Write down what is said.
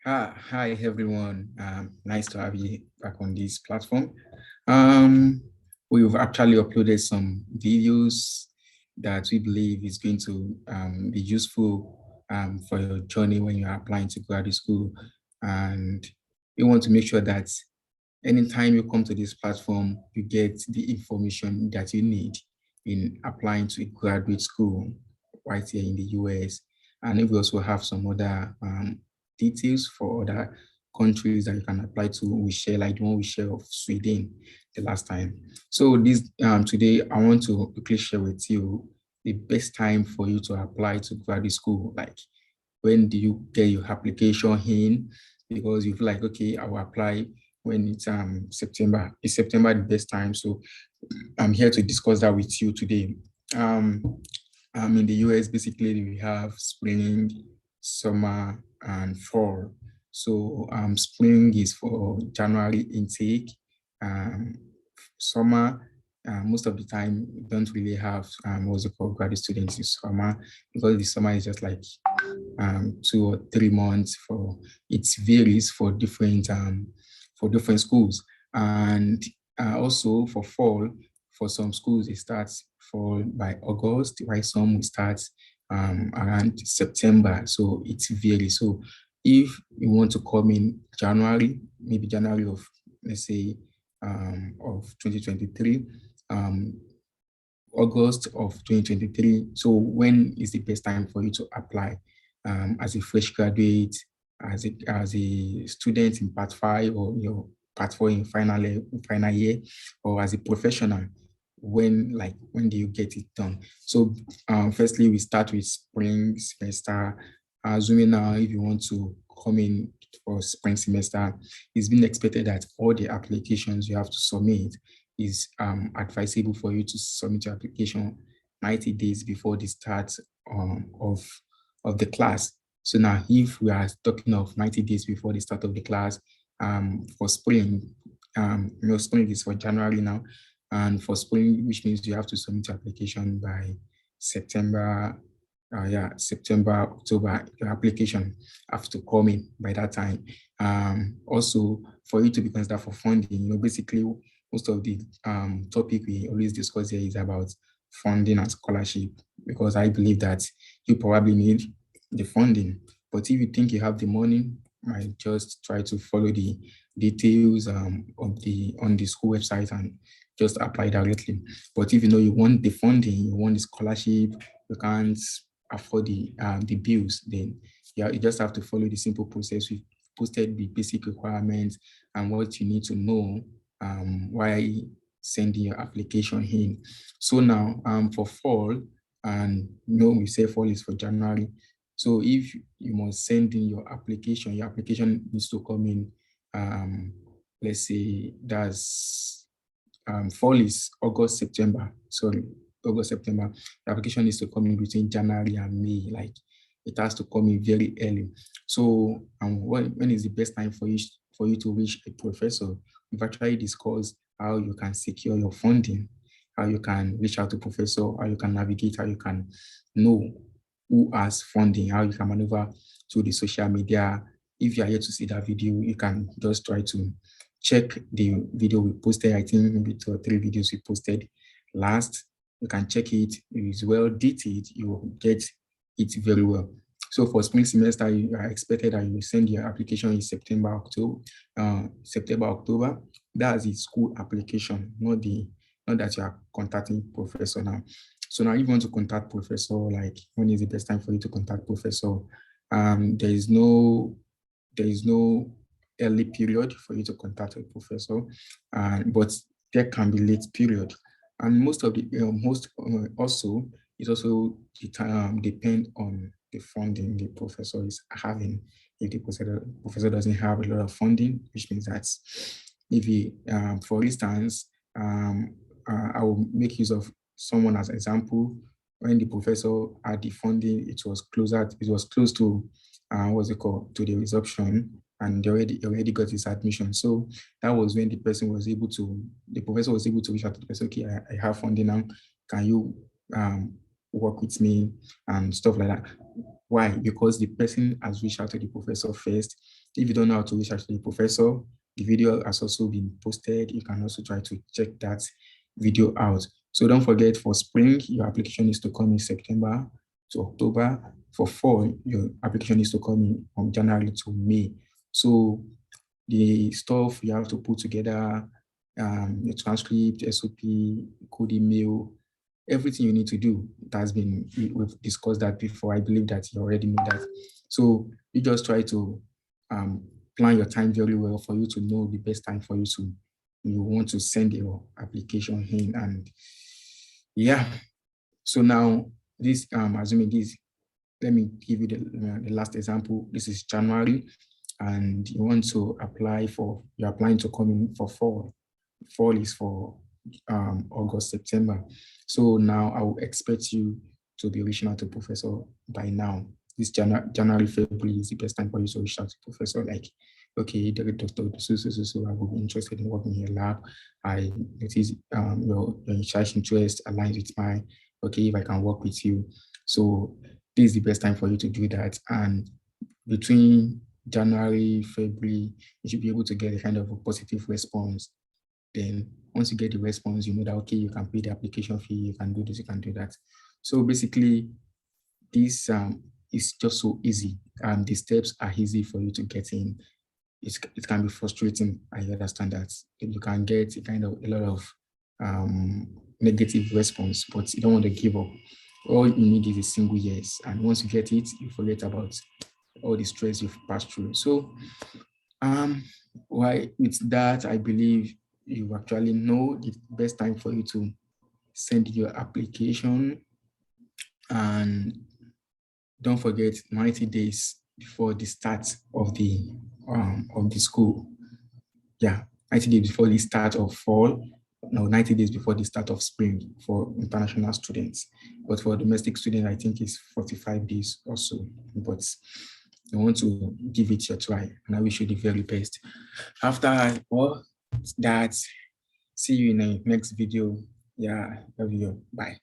Hi everyone. Nice to have you back on this platform. Um, we've actually uploaded some videos that we believe is going to be useful for your journey when you're applying to graduate school. And we want to make sure that anytime you come to this platform, you get the information that you need in applying to graduate school right here in the US. And we also have some other details for other countries that you can apply to. We share like the one we share of Sweden the last time. So this today I want to quickly share with you the best time for you to apply to graduate school. Like when do you get your application in? Because you feel like, okay, I will apply when it's September. Is September the best time? So I'm here to discuss that with you today. Um, in the US, basically we have spring, summer, and fall. So spring is for January intake. Um, Summer, most of the time, we don't really have what's it called graduate students in summer because the summer is just like 2 or 3 months. For it varies for different schools, and also for fall, for some schools it starts fall by August, while some will start around September. So it varies. So if you want to come in January, maybe January of, let's say, of 2023, um, August of 2023. So when is the best time for you to apply as a fresh graduate, as a student in part five or your part four in final year, or as a professional? When do you get it done? So firstly, we start with spring semester. Assuming now, if you want to come in for spring semester, it's been expected that all the applications you have to submit is advisable for you to submit your application 90 days before the start of the class. So now, if we are talking of 90 days before the start of the class, for spring, spring is for January now, and for spring, which means you have to submit your application by September, September, October. Your application have to come in by that time. Also, for you to be considered for funding, basically most of the topic we always discuss here is about funding and scholarship, because I believe that you probably need the funding. But if you think you have the money, I just try to follow the details on the school website and just apply directly. But if you know you want the funding, you want the scholarship, you can't afford the bills, then you just have to follow the simple process. We posted the basic requirements and what you need to know while sending your application in. So now for fall, and we say fall is for January. So if you must send in your application needs to come in, let's say that's fall is August, September. Sorry, August, September. The application needs to come in between January and May. Like it has to come in very early. So when is the best time for you to reach a professor? We've actually discussed how you can secure your funding, how you can reach out to professor, how you can navigate, how you can know who has funding, how you can maneuver through the social media. If you are yet to see that video, you can just try to check the video we posted. I think maybe 2 or 3 videos we posted last. You can check it. It is well detailed. You will get it very well. So for spring semester, you are expected that you will send your application in September, October. That's the school application, not that you are contacting professor now. So now if you want to contact professor, like when is the best time for you to contact professor? There is no early period for you to contact a professor, but there can be late period. And most of the also it also depend on the funding the professor is having. If the professor doesn't have a lot of funding, which means that if he, for instance, I will make use of someone as example. When the professor had the funding, it was close to what's it called, to the resumption, and they already got his admission. So that was when the professor was able to reach out to the person. Okay, I have funding now. Can you work with me and stuff like that? Why? Because the person has reached out to the professor first. If you don't know how to reach out to the professor, the video has also been posted. You can also try to check that video out. So don't forget, for spring, your application is to come in September to October. For fall, your application is to come in from January to May. So the stuff you have to put together, the transcript, SOP, code email, everything you need to do. It has been, we've discussed that before. I believe that you already know that. So you just try to plan your time very well for you to know the best time for you want to send your application in. And yeah, so now this, assuming this, let me give you the last example. This is January, and you want to apply for, you're applying to come in for fall. Fall is for August, September. So now I will expect you to be reaching out to professor by now. This January, February is the best time for you to reach out to professor. Like, okay, Dr. So I will be interested in working in your lab. I notice your research interest aligns with mine. Okay, if I can work with you. So this is the best time for you to do that. And between January, February, you should be able to get a kind of a positive response. Then once you get the response, you know that, okay, you can pay the application fee, you can do this, you can do that. So basically, this is just so easy. The steps are easy for you to get in. It can be frustrating. I understand that. You can get a lot of negative response, but you don't want to give up. All you need is a single yes. And once you get it, you forget about all the stress you've passed through. So why with that, I believe you actually know the best time for you to send your application. And don't forget, 90 days before the start of the school. Yeah, 90 days before the start of fall. No, 90 days before the start of spring for international students. But for domestic students, I think it's 45 days or so. But I want to give it your try, and I wish you the very best. After all that, see you in the next video. Yeah, love you. Bye.